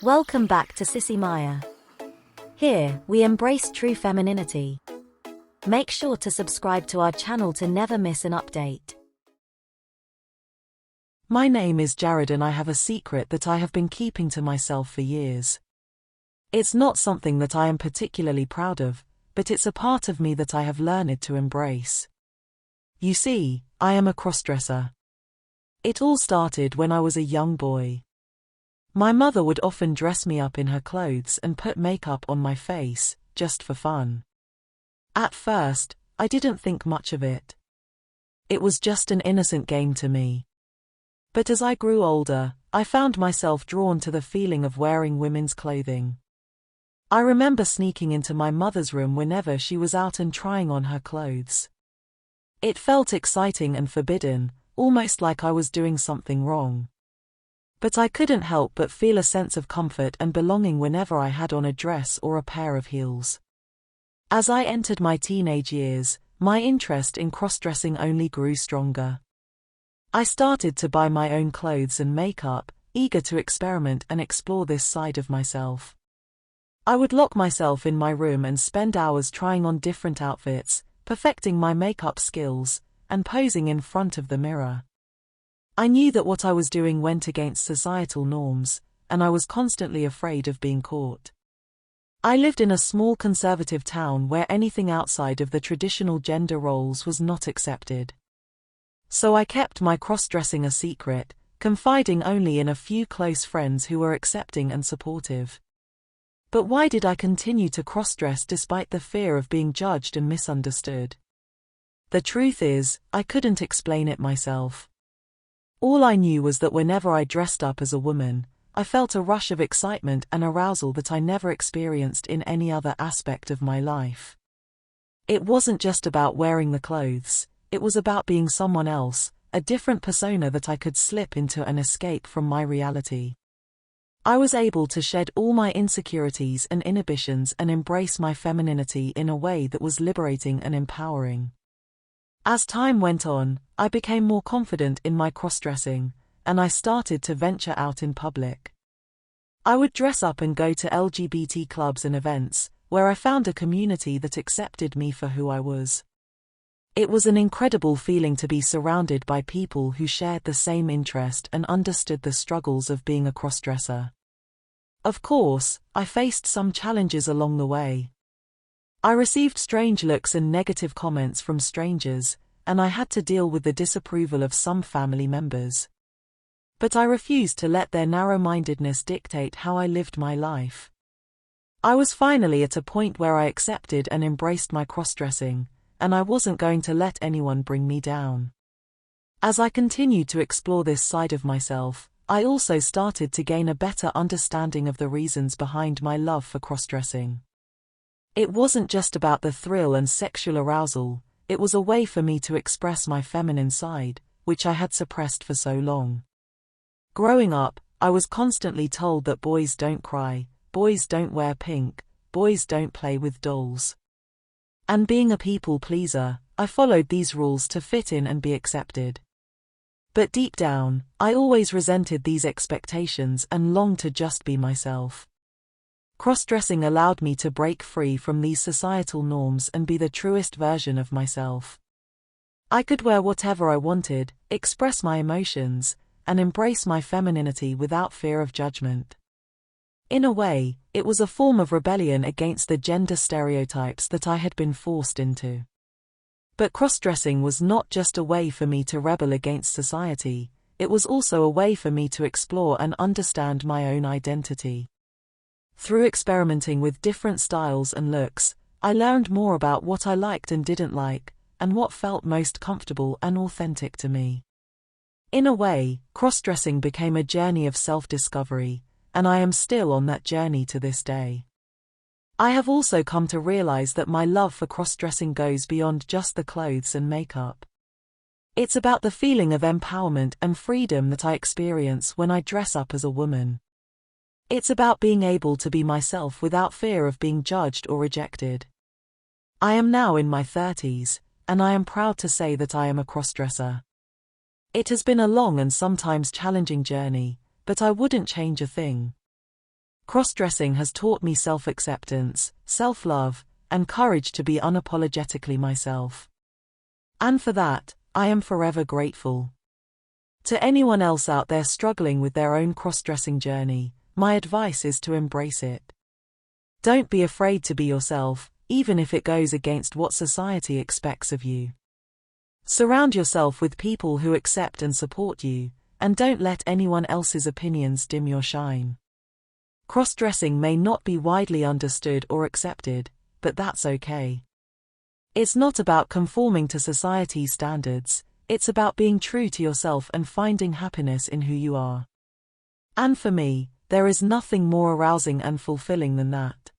Welcome back to Sissy Maya. Here, we embrace true femininity. Make sure to subscribe to our channel to never miss an update. My name is Jared and I have a secret that I have been keeping to myself for years. It's not something that I am particularly proud of, but it's a part of me that I have learned to embrace. You see, I am a crossdresser. It all started when I was a young boy. My mother would often dress me up in her clothes and put makeup on my face, just for fun. At first, I didn't think much of it. It was just an innocent game to me. But as I grew older, I found myself drawn to the feeling of wearing women's clothing. I remember sneaking into my mother's room whenever she was out and trying on her clothes. It felt exciting and forbidden, almost like I was doing something wrong. But I couldn't help but feel a sense of comfort and belonging whenever I had on a dress or a pair of heels. As I entered my teenage years, my interest in crossdressing only grew stronger. I started to buy my own clothes and makeup, eager to experiment and explore this side of myself. I would lock myself in my room and spend hours trying on different outfits, perfecting my makeup skills, and posing in front of the mirror. I knew that what I was doing went against societal norms, and I was constantly afraid of being caught. I lived in a small conservative town where anything outside of the traditional gender roles was not accepted. So I kept my cross-dressing a secret, confiding only in a few close friends who were accepting and supportive. But why did I continue to cross-dress despite the fear of being judged and misunderstood? The truth is, I couldn't explain it myself. All I knew was that whenever I dressed up as a woman, I felt a rush of excitement and arousal that I never experienced in any other aspect of my life. It wasn't just about wearing the clothes, it was about being someone else, a different persona that I could slip into and escape from my reality. I was able to shed all my insecurities and inhibitions and embrace my femininity in a way that was liberating and empowering. As time went on, I became more confident in my cross-dressing, and I started to venture out in public. I would dress up and go to LGBT clubs and events, where I found a community that accepted me for who I was. It was an incredible feeling to be surrounded by people who shared the same interest and understood the struggles of being a cross-dresser. Of course, I faced some challenges along the way. I received strange looks and negative comments from strangers, and I had to deal with the disapproval of some family members. But I refused to let their narrow-mindedness dictate how I lived my life. I was finally at a point where I accepted and embraced my cross-dressing, and I wasn't going to let anyone bring me down. As I continued to explore this side of myself, I also started to gain a better understanding of the reasons behind my love for cross-dressing. It wasn't just about the thrill and sexual arousal, it was a way for me to express my feminine side, which I had suppressed for so long. Growing up, I was constantly told that boys don't cry, boys don't wear pink, boys don't play with dolls. And being a people pleaser, I followed these rules to fit in and be accepted. But deep down, I always resented these expectations and longed to just be myself. Cross-dressing allowed me to break free from these societal norms and be the truest version of myself. I could wear whatever I wanted, express my emotions, and embrace my femininity without fear of judgment. In a way, it was a form of rebellion against the gender stereotypes that I had been forced into. But cross-dressing was not just a way for me to rebel against society, it was also a way for me to explore and understand my own identity. Through experimenting with different styles and looks, I learned more about what I liked and didn't like, and what felt most comfortable and authentic to me. In a way, cross-dressing became a journey of self-discovery, and I am still on that journey to this day. I have also come to realize that my love for cross-dressing goes beyond just the clothes and makeup. It's about the feeling of empowerment and freedom that I experience when I dress up as a woman. It's about being able to be myself without fear of being judged or rejected. I am now in my 30s, and I am proud to say that I am a crossdresser. It has been a long and sometimes challenging journey, but I wouldn't change a thing. Crossdressing has taught me self-acceptance, self-love, and courage to be unapologetically myself. And for that, I am forever grateful. To anyone else out there struggling with their own cross-dressing journey, my advice is to embrace it. Don't be afraid to be yourself, even if it goes against what society expects of you. Surround yourself with people who accept and support you, and don't let anyone else's opinions dim your shine. Cross-dressing may not be widely understood or accepted, but that's okay. It's not about conforming to society's standards, it's about being true to yourself and finding happiness in who you are. And for me, there is nothing more arousing and fulfilling than that.